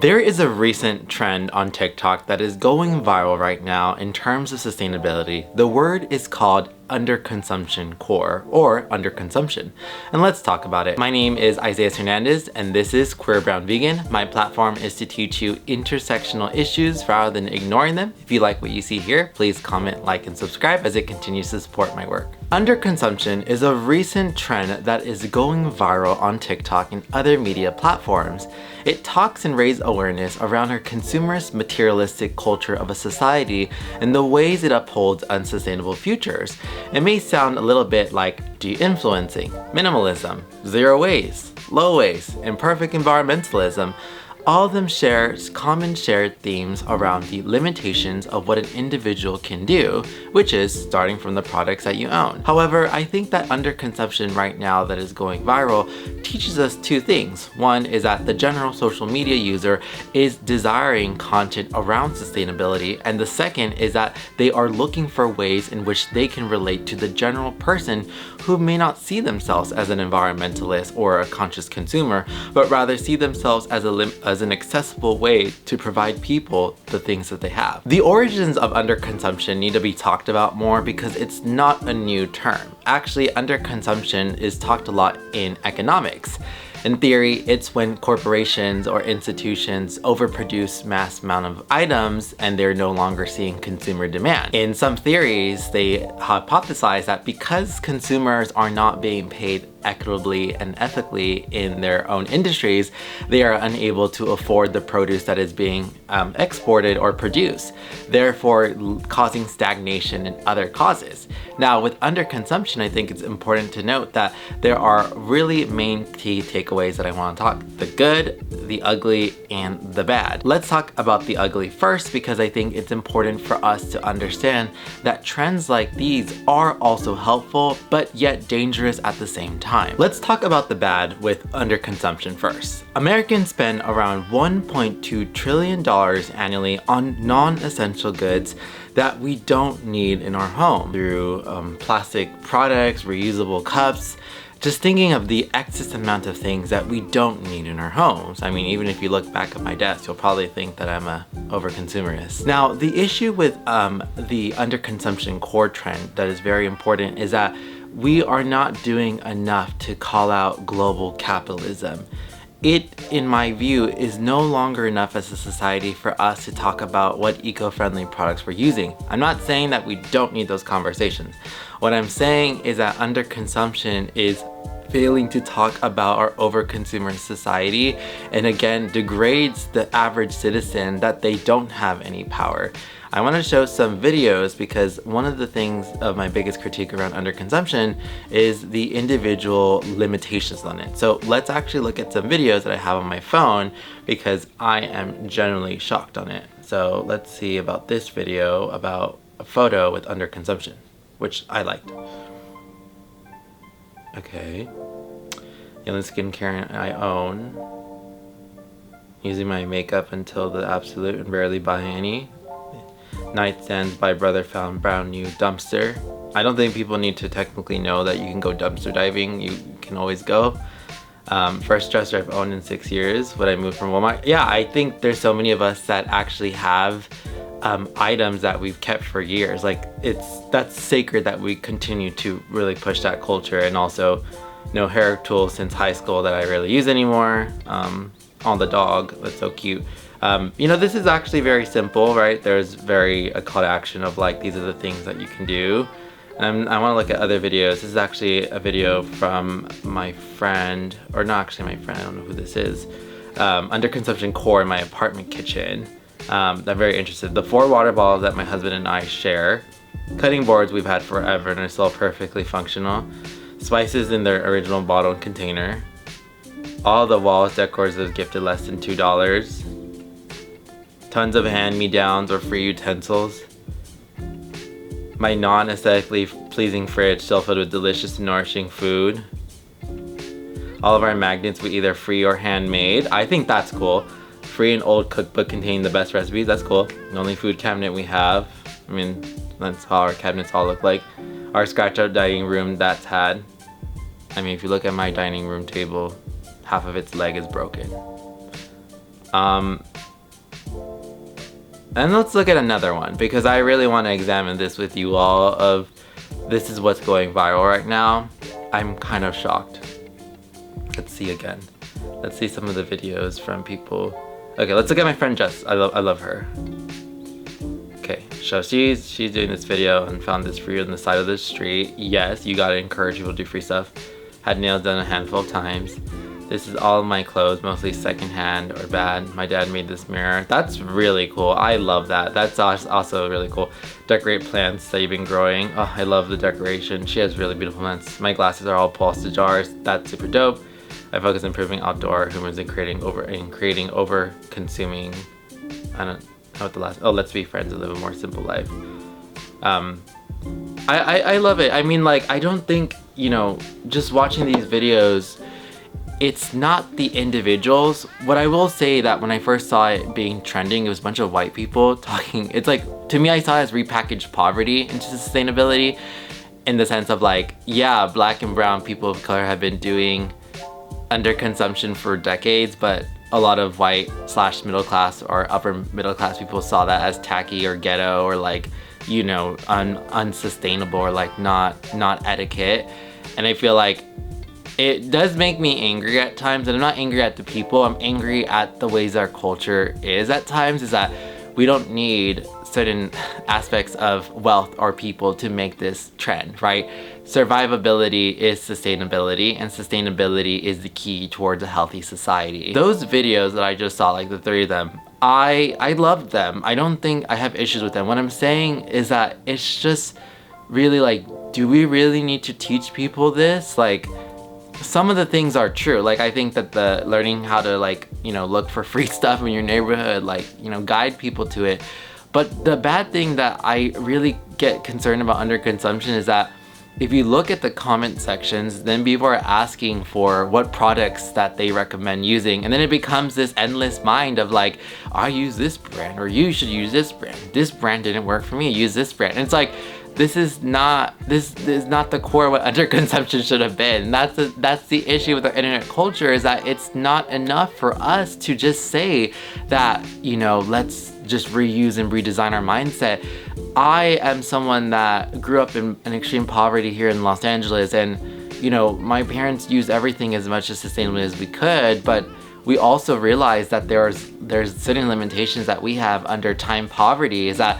There is a recent trend on TikTok that is going viral right now in terms of sustainability. The word is called underconsumption core or underconsumption. And let's talk about it. My name is Isaiah Hernandez and this is Queer Brown Vegan. My platform is to teach you intersectional issues rather than ignoring them. If you like what you see here, please comment, like, and subscribe as it continues to support my work. Underconsumption is a recent trend that is going viral on TikTok and other media platforms. It talks and raises awareness around our consumerist materialistic culture of a society and the ways it upholds unsustainable futures. It may sound a little bit like deinfluencing, minimalism, zero waste, low waste, imperfect environmentalism. All of them share common shared themes around the limitations of what an individual can do, which is starting from the products that you own. However, I think that underconsumption right now that is going viral teaches us two things. One is that the general social media user is desiring content around sustainability, and the second is that they are looking for ways in which they can relate to the general person who may not see themselves as an environmentalist or a conscious consumer, but rather see themselves as an accessible way to provide people the things that they have. The origins of underconsumption need to be talked about more because it's not a new term. Actually, underconsumption is talked a lot in economics. In theory, it's when corporations or institutions overproduce mass amount of items and they're no longer seeing consumer demand. In some theories, they hypothesize that because consumers are not being paid equitably and ethically in their own industries, they are unable to afford the produce that is being exported or produced, therefore causing stagnation and other causes. Now, with underconsumption, I think it's important to note that there are really main key takeaways that I want to talk: the good, the ugly, and the bad. Let's talk about the ugly first, because I think it's important for us to understand that trends like these are also helpful, but yet dangerous at the same time. Let's talk about the bad with underconsumption first. Americans spend around $1.2 trillion annually on non-essential goods that we don't need in our home through plastic products, reusable cups. Just thinking of the excess amount of things that we don't need in our homes. I mean, even if you look back at my desk, you'll probably think that I'm a overconsumerist. Now, the issue with the underconsumption core trend that is very important is that we are not doing enough to call out global capitalism. It, in my view, is no longer enough as a society for us to talk about what eco-friendly products we're using. I'm not saying that we don't need those conversations. What I'm saying is that underconsumption is failing to talk about our overconsumer society, and again degrades the average citizen that they don't have any power. I want to show some videos because one of the things of my biggest critique around underconsumption is the individual limitations on it. So let's actually look at some videos that I have on my phone because I am generally shocked on it. So let's see about this video about a photo with underconsumption, which I liked. Okay. The only skincare I own. Using my makeup until the absolute and rarely buying any. Nightstands by brother found brand new dumpster. I don't think people need to technically know that you can go dumpster diving. You can always go. First dresser I've owned in 6 years when I moved from Walmart. Yeah, I think there's so many of us that actually have items that we've kept for years. Like that's sacred that we continue to really push that culture. And also no hair tools since high school that I rarely use anymore. On the dog, that's so cute. You know, this is actually very simple, right? There's a call to action of like, these are the things that you can do. And I want to look at other videos. This is actually a video from my friend, or not actually my friend, I don't know who this is. Underconsumption core in my apartment kitchen. I'm very interested. The 4 water bottles that my husband and I share. Cutting boards we've had forever and are still perfectly functional. Spices in their original bottle and container. All the walls decors that was gifted less than $2. Tons of hand-me-downs or free utensils. My non-aesthetically pleasing fridge still filled with delicious and nourishing food. All of our magnets were either free or handmade. I think that's cool. Free and old cookbook containing the best recipes. That's cool. The only food cabinet we have. I mean, that's how our cabinets all look like. Our scratch-out dining room, that's had. I mean, if you look at my dining room table, half of its leg is broken. And let's look at another one, because I really want to examine this with you all of this is what's going viral right now. I'm kind of shocked. Let's see again. Let's see some of the videos from people. Okay, let's look at my friend Jess. I love her. Okay, so she's doing this video and found this free on the side of the street. Yes, you gotta encourage people to do free stuff. Had nails done a handful of times. This is all of my clothes, mostly secondhand or bad. My dad made this mirror. That's really cool. I love that. That's also really cool. Decorate plants that you've been growing. Oh, I love the decoration. She has really beautiful plants. My glasses are all plastic jars. That's super dope. I focus on improving outdoor humans and creating over consuming. I don't know what the last. Oh, let's be friends and live a more simple life. I love it. I mean, like, I don't think, you know, just watching these videos, it's not the individuals. What I will say that when I first saw it being trending, it was a bunch of white people talking. It's like, to me, I saw it as repackaged poverty into sustainability, in the sense of like, yeah, black and brown people of color have been doing underconsumption for decades, but a lot of white / middle class or upper middle class people saw that as tacky or ghetto or like, you know, unsustainable or like not etiquette. And I feel like it does make me angry at times, and I'm not angry at the people, I'm angry at the ways our culture is at times, is that we don't need certain aspects of wealth or people to make this trend, right? Survivability is sustainability, and sustainability is the key towards a healthy society. Those videos that I just saw, like the 3 of them, I loved them. I don't think I have issues with them. What I'm saying is that it's just really like, do we really need to teach people this? Like, some of the things are true. Like, I think that the learning how to, like, you know, look for free stuff in your neighborhood, like, you know, guide people to it. But the bad thing that I really get concerned about underconsumption is that if you look at the comment sections, then people are asking for what products that they recommend using, and then it becomes this endless mind of like, I use this brand, or you should use this brand. This brand didn't work for me, use this brand. And it's like, this is not the core of what underconsumption should have been. That's the issue with our internet culture, is that it's not enough for us to just say that, you know, let's just reuse and redesign our mindset. I am someone that grew up in extreme poverty here in Los Angeles, and, you know, my parents used everything as much as sustainably as we could, but we also realized that there's certain limitations that we have under time poverty. Is that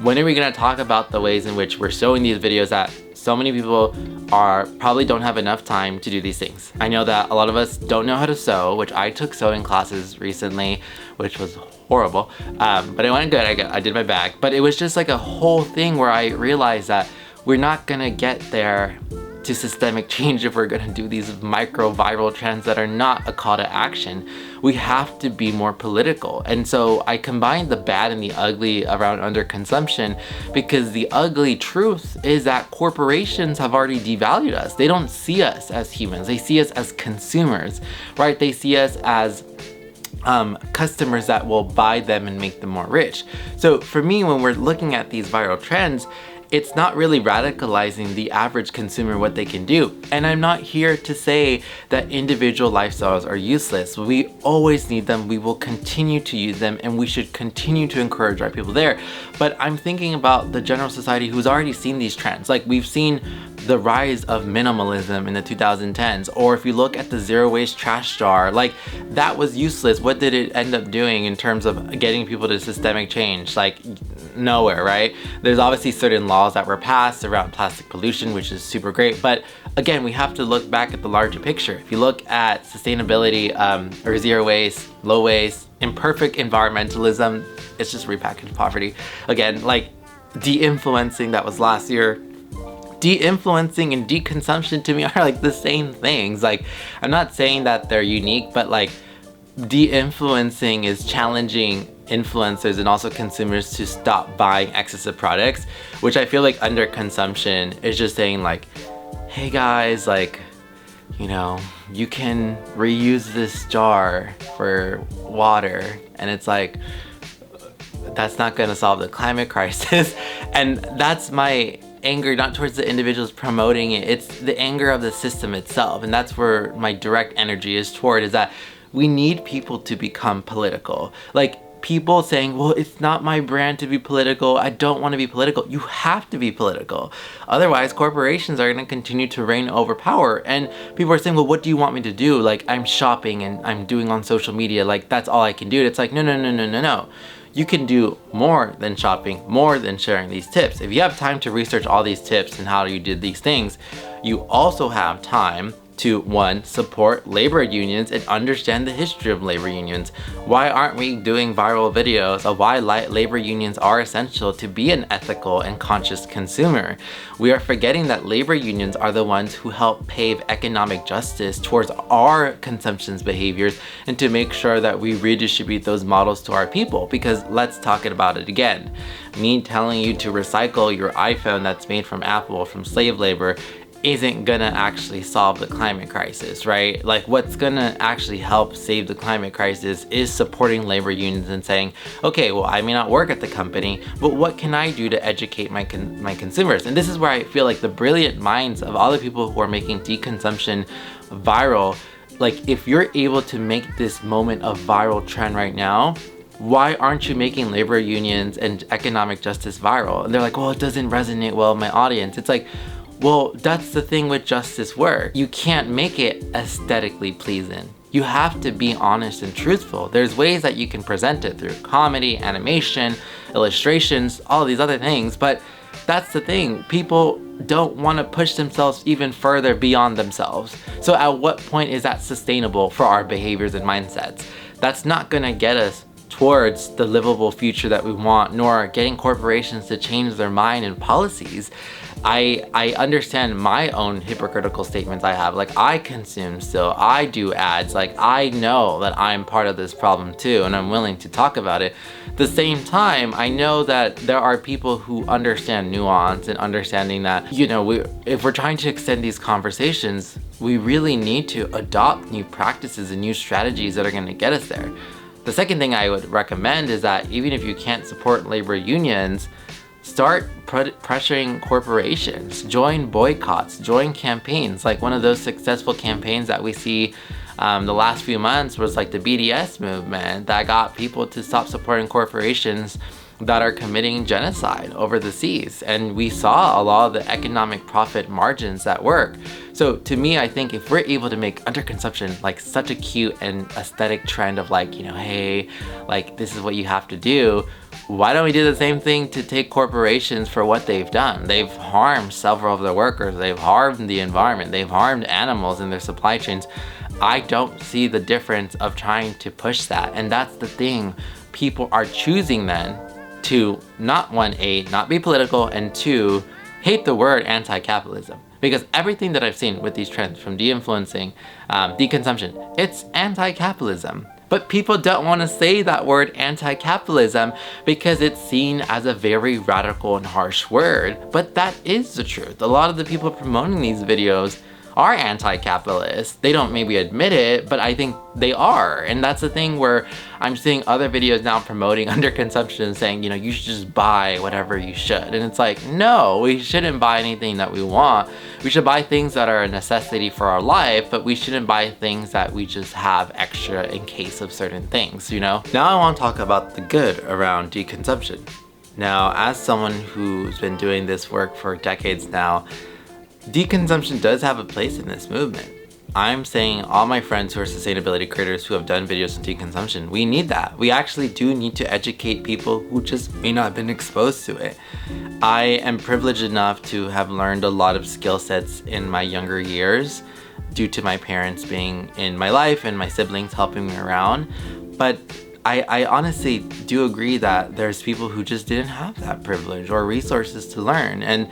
when are we going to talk about the ways in which we're showing these videos that so many people probably don't have enough time to do these things? I know that a lot of us don't know how to sew, which I took sewing classes recently, which was horrible, but it went good. I did my bag, but it was just like a whole thing where I realized that we're not gonna get there to systemic change if we're gonna do these micro viral trends that are not a call to action. We have to be more political. And so I combined the bad and the ugly around underconsumption, because the ugly truth is that corporations have already devalued us. They don't see us as humans. They see us as consumers, right? They see us as customers that will buy them and make them more rich. So for me, when we're looking at these viral trends, it's not really radicalizing the average consumer what they can do. And I'm not here to say that individual lifestyles are useless. We always need them. We will continue to use them, and we should continue to encourage our people there. But I'm thinking about the general society who's already seen these trends. Like, we've seen the rise of minimalism in the 2010s, or if you look at the zero waste trash jar, like, that was useless. What did it end up doing in terms of getting people to systemic change? Like, nowhere, right? There's obviously certain laws that were passed around plastic pollution, which is super great, but again, we have to look back at the larger picture. If you look at sustainability, or zero waste, low waste, imperfect environmentalism, it's just repackaged poverty. Again, like deinfluencing, that was last year. De-influencing and deconsumption to me are like the same things. Like, I'm not saying that they're unique, but like de-influencing is challenging influencers and also consumers to stop buying excessive products, which I feel like underconsumption is just saying like, hey guys, like, you know, you can reuse this jar for water, and it's like, that's not going to solve the climate crisis. And that's my anger, not towards the individuals promoting it, it's the anger of the system itself. And that's where my direct energy is toward, is that we need people to become political. Like, people saying, well, it's not my brand to be political. I don't want to be political. You have to be political. Otherwise, corporations are going to continue to reign over power. And people are saying, well, what do you want me to do? Like, I'm shopping and I'm doing on social media. Like, that's all I can do. It's like, no. You can do more than shopping, more than sharing these tips. If you have time to research all these tips and how you did these things, you also have time to, one, support labor unions and understand the history of labor unions. Why aren't we doing viral videos of why labor unions are essential to be an ethical and conscious consumer? We are forgetting that labor unions are the ones who help pave economic justice towards our consumption behaviors and to make sure that we redistribute those models to our people. Because let's talk about it again. Me telling you to recycle your iPhone that's made from Apple, from slave labor, isn't gonna actually solve the climate crisis, right? Like, what's gonna actually help save the climate crisis is supporting labor unions and saying, okay, well, I may not work at the company, but what can I do to educate my consumers? And this is where I feel like the brilliant minds of all the people who are making deconsumption viral, like, if you're able to make this moment a viral trend right now, why aren't you making labor unions and economic justice viral? And they're like, well, it doesn't resonate well with my audience. It's like, well, that's the thing with justice work. You can't make it aesthetically pleasing. You have to be honest and truthful. There's ways that you can present it through comedy, animation, illustrations, all these other things, but that's the thing. People don't want to push themselves even further beyond themselves. So at what point is that sustainable for our behaviors and mindsets? That's not gonna get us towards the livable future that we want, nor getting corporations to change their mind and policies. I understand my own hypocritical statements I have. Like, I consume still, I do ads. Like, I know that I'm part of this problem too, and I'm willing to talk about it. At the same time, I know that there are people who understand nuance and understanding that, you know, if we're trying to extend these conversations, we really need to adopt new practices and new strategies that are gonna get us there. The second thing I would recommend is that even if you can't support labor unions, start pressuring corporations, join boycotts, join campaigns. Like, one of those successful campaigns that we see the last few months was like the BDS movement that got people to stop supporting corporations that are committing genocide over the seas. And we saw a lot of the economic profit margins at work. So to me, I think if we're able to make underconsumption like such a cute and aesthetic trend of like, you know, hey, like, this is what you have to do, why don't we do the same thing to take corporations for what they've done? They've harmed several of their workers, they've harmed the environment, they've harmed animals in their supply chains. I don't see the difference of trying to push that. And that's the thing. People are choosing then to not, one, A, not be political, and two, hate the word anti-capitalism. Because everything that I've seen with these trends, from de-influencing, deconsumption, it's anti-capitalism. But people don't want to say that word anti-capitalism because it's seen as a very radical and harsh word. But that is the truth. A lot of the people promoting these videos are anti-capitalist. They don't maybe admit it, but I think they are. And that's the thing where I'm seeing other videos now promoting underconsumption and saying, you know, you should just buy whatever you should. And it's like, no, we shouldn't buy anything that we want. We should buy things that are a necessity for our life, but we shouldn't buy things that we just have extra in case of certain things, you know? Now I want to talk about the good around deconsumption. Now, as someone who's been doing this work for decades now, deconsumption does have a place in this movement. I'm saying all my friends who are sustainability creators who have done videos on deconsumption, we need that. We actually do need to educate people who just may not have been exposed to it. I am privileged enough to have learned a lot of skill sets in my younger years due to my parents being in my life and my siblings helping me around. But I honestly do agree that there's people who just didn't have that privilege or resources to learn. And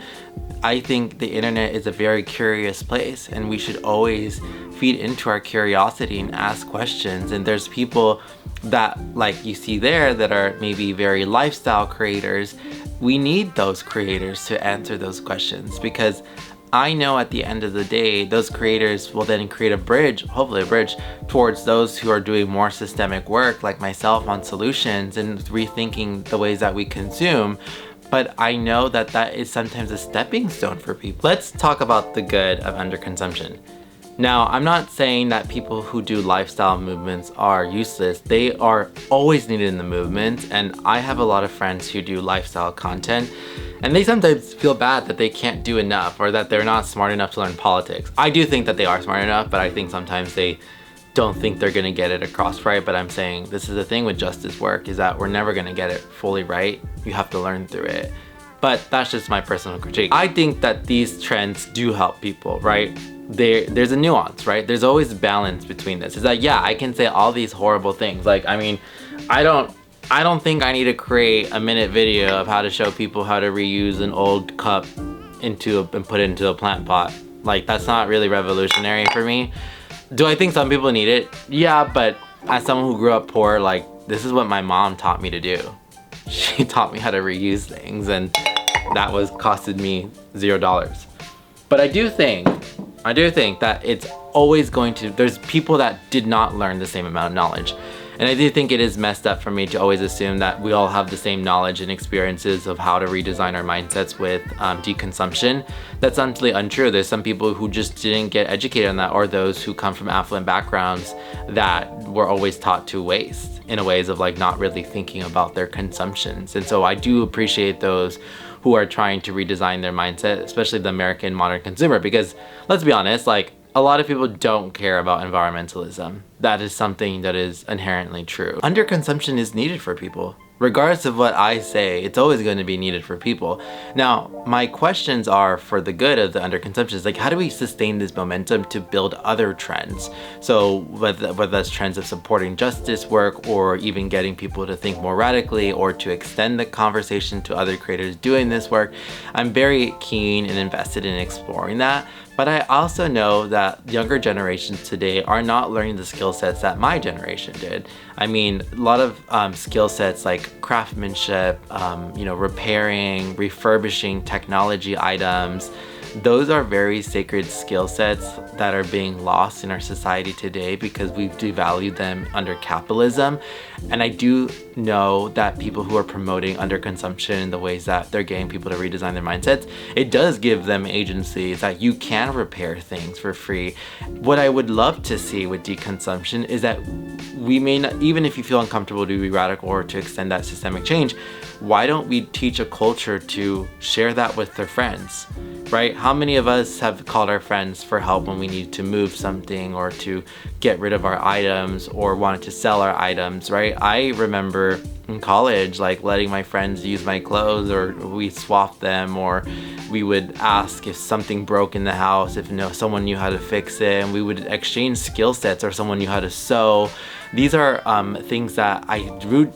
I think the internet is a very curious place, and we should always feed into our curiosity and ask questions. And there's people that, like you see there, that are maybe very lifestyle creators. We need those creators to answer those questions, because I know at the end of the day, those creators will then create a bridge, hopefully a bridge, towards those who are doing more systemic work like myself on solutions and rethinking the ways that we consume. But I know that that is sometimes a stepping stone for people. Let's talk about the good of underconsumption. Now, I'm not saying that people who do lifestyle movements are useless. They are always needed in the movement, and I have a lot of friends who do lifestyle content, and they sometimes feel bad that they can't do enough or that they're not smart enough to learn politics. I do think that they are smart enough, but I think sometimes they don't think they're gonna get it across right. But I'm saying this is the thing with justice work, is that we're never gonna get it fully right. You have to learn through it. But that's just my personal critique. I think that these trends do help people, right? There's a nuance, right? There's always balance between this. It's like, yeah, I can say all these horrible things. Like, I mean, I don't think I need to create a minute video of how to show people how to reuse an old cup and put it into a plant pot. Like, that's not really revolutionary for me. Do I think some people need it? Yeah, but as someone who grew up poor, like, this is what my mom taught me to do. She taught me how to reuse things, and that was costed me $0. But I do think that it's always going to, there's people that did not learn the same amount of knowledge. And I do think it is messed up for me to always assume that we all have the same knowledge and experiences of how to redesign our mindsets with deconsumption. That's actually untrue. There's some people who just didn't get educated on that, or those who come from affluent backgrounds that were always taught to waste in a ways of like not really thinking about their consumptions. And so I do appreciate those who are trying to redesign their mindset, especially the American modern consumer, because let's be honest, like, a lot of people don't care about environmentalism. That is something that is inherently true. Underconsumption is needed for people. Regardless of what I say, it's always going to be needed for people. Now, my questions are for the good of the underconsumption. It's like, how do we sustain this momentum to build other trends? So whether that's trends of supporting justice work, or even getting people to think more radically, or to extend the conversation to other creators doing this work, I'm very keen and invested in exploring that. But I also know that younger generations today are not learning the skill sets that my generation did. I mean, a lot of skill sets like craftsmanship, repairing, refurbishing technology items, those are very sacred skill sets that are being lost in our society today because we've devalued them under capitalism. And I do know that people who are promoting underconsumption in the ways that they're getting people to redesign their mindsets, it does give them agency that you can repair things for free. What I would love to see with deconsumption is that we may not, even if you feel uncomfortable to be radical or to extend that systemic change, why don't we teach a culture to share that with their friends? Right? How many of us have called our friends for help when we need to move something or to get rid of our items or wanted to sell our items, right? I remember in college, like letting my friends use my clothes, or we swapped them, or we would ask if something broke in the house, if someone knew how to fix it, and we would exchange skill sets, or someone knew how to sew. These are things that I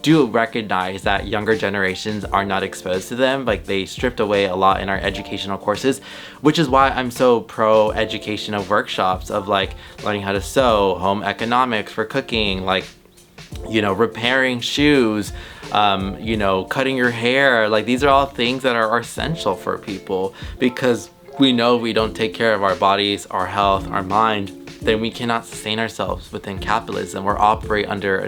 do recognize that younger generations are not exposed to them. Like, they stripped away a lot in our educational courses, which is why I'm so pro education of workshops of like learning how to sew, home economics for cooking, like, repairing shoes, cutting your hair. Like, these are all things that are essential for people, because we know if we don't take care of our bodies, our health, our mind, then we cannot sustain ourselves within capitalism or operate under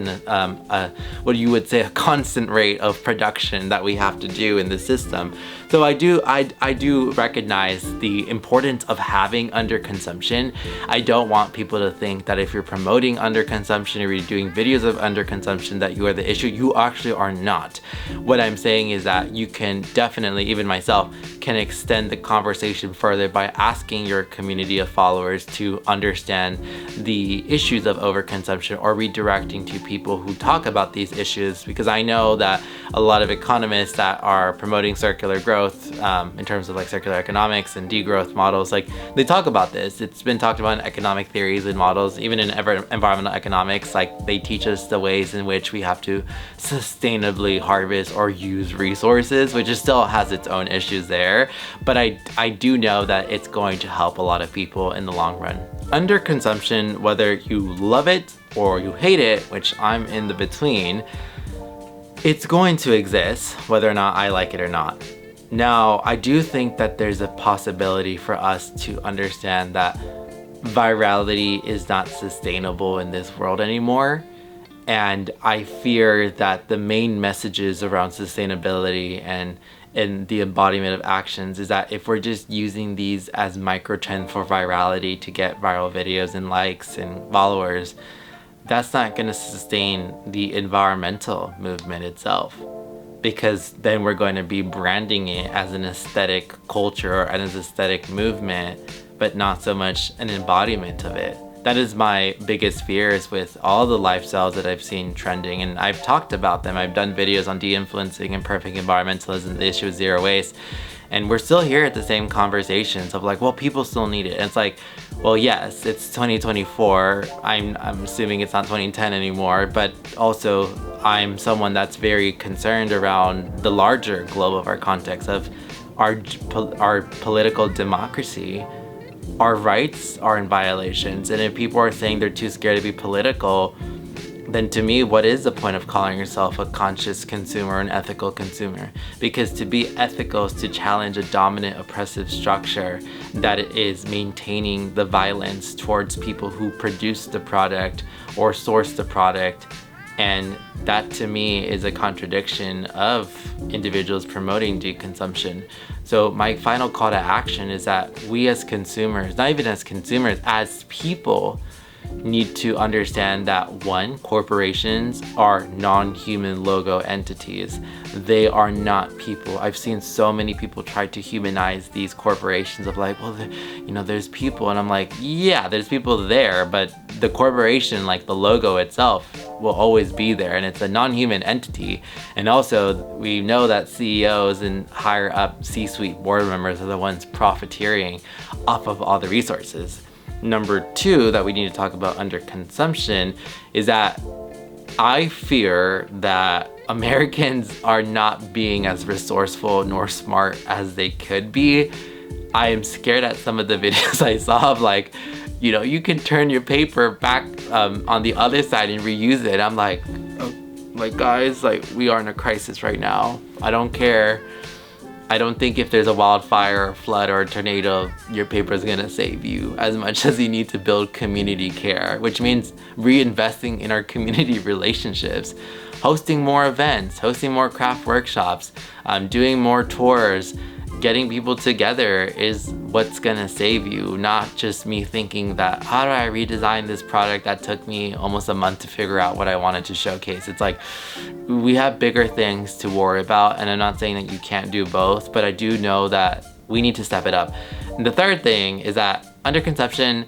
what you would say a constant rate of production that we have to do in the system. So I do recognize the importance of having underconsumption. I don't want people to think that if you're promoting underconsumption or you're doing videos of underconsumption that you are the issue. You actually are not. What I'm saying is that you can definitely, even myself, can extend the conversation further by asking your community of followers to understand the issues of overconsumption, or redirecting to people who talk about these issues, because I know that a lot of economists that are promoting circular growth in terms of like circular economics and degrowth models, like they talk about this. It's been talked about in economic theories and models, even in environmental economics. Like, they teach us the ways in which we have to sustainably harvest or use resources, which still has its own issues there. But I do know that it's going to help a lot of people in the long run. Underconsumption, whether you love it or you hate it, which I'm in the between, it's going to exist whether or not I like it or not. Now, I do think that there's a possibility for us to understand that virality is not sustainable in this world anymore. And I fear that the main messages around sustainability and in the embodiment of actions is that if we're just using these as micro trends for virality to get viral videos and likes and followers, that's not going to sustain the environmental movement itself, because then we're going to be branding it as an aesthetic culture or as an aesthetic movement, but not so much an embodiment of it. That is my biggest fears with all the lifestyles that I've seen trending, and I've talked about them. I've done videos on deinfluencing, imperfect environmentalism, the issue of zero waste, and we're still here at the same conversations of like, well, people still need it. And it's like, well, yes, it's 2024. I'm assuming it's not 2010 anymore, but also I'm someone that's very concerned around the larger globe of our context of our political democracy. Our rights are in violations, and if people are saying they're too scared to be political, then to me, what is the point of calling yourself a conscious consumer, an ethical consumer? Because to be ethical is to challenge a dominant oppressive structure that is maintaining the violence towards people who produce the product or source the product. And that to me is a contradiction of individuals promoting deconsumption. So my final call to action is that we as consumers, not even as consumers, as people, need to understand that one, corporations are non-human logo entities. They are not people. I've seen so many people try to humanize these corporations of like, well, there's people, and I'm like, yeah, there's people there, but the corporation, like the logo itself, will always be there, and it's a non-human entity. And also, we know that CEOs and higher up C-suite board members are the ones profiteering off of all the resources. Number two that we need to talk about under consumption is that I fear that Americans are not being as resourceful nor smart as they could be. I am scared at some of the videos I saw of like, you can turn your paper back on the other side and reuse it. I'm like, oh, like guys, like we are in a crisis right now. I don't care. I don't think if there's a wildfire or flood or a tornado, your paper is gonna save you as much as you need to build community care, which means reinvesting in our community relationships, hosting more events, hosting more craft workshops, doing more tours. Getting people together is what's gonna save you, not just me thinking that, how do I redesign this product that took me almost a month to figure out what I wanted to showcase? It's like, we have bigger things to worry about, and I'm not saying that you can't do both, but I do know that we need to step it up. And the third thing is that underconsumption,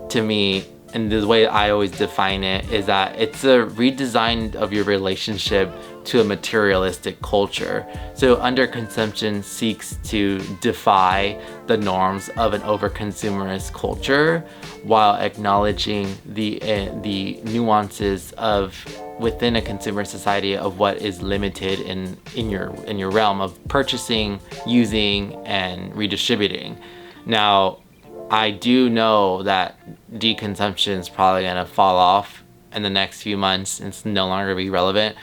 to me, and the way I always define it, is that it's a redesign of your relationship to a materialistic culture. So underconsumption seeks to defy the norms of an overconsumerist culture while acknowledging the nuances of within a consumer society of what is limited in your realm of purchasing, using, and redistributing. Now, I do know that deconsumption is probably gonna fall off in the next few months. It's no longer be relevant.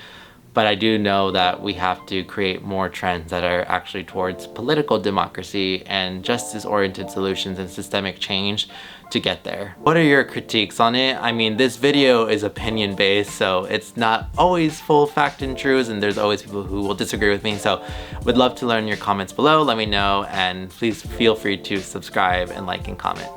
But I do know that we have to create more trends that are actually towards political democracy and justice-oriented solutions and systemic change to get there. What are your critiques on it? I mean, this video is opinion-based, so it's not always full fact and truths, and there's always people who will disagree with me. So would love to learn your comments below. Let me know, and please feel free to subscribe and like and comment.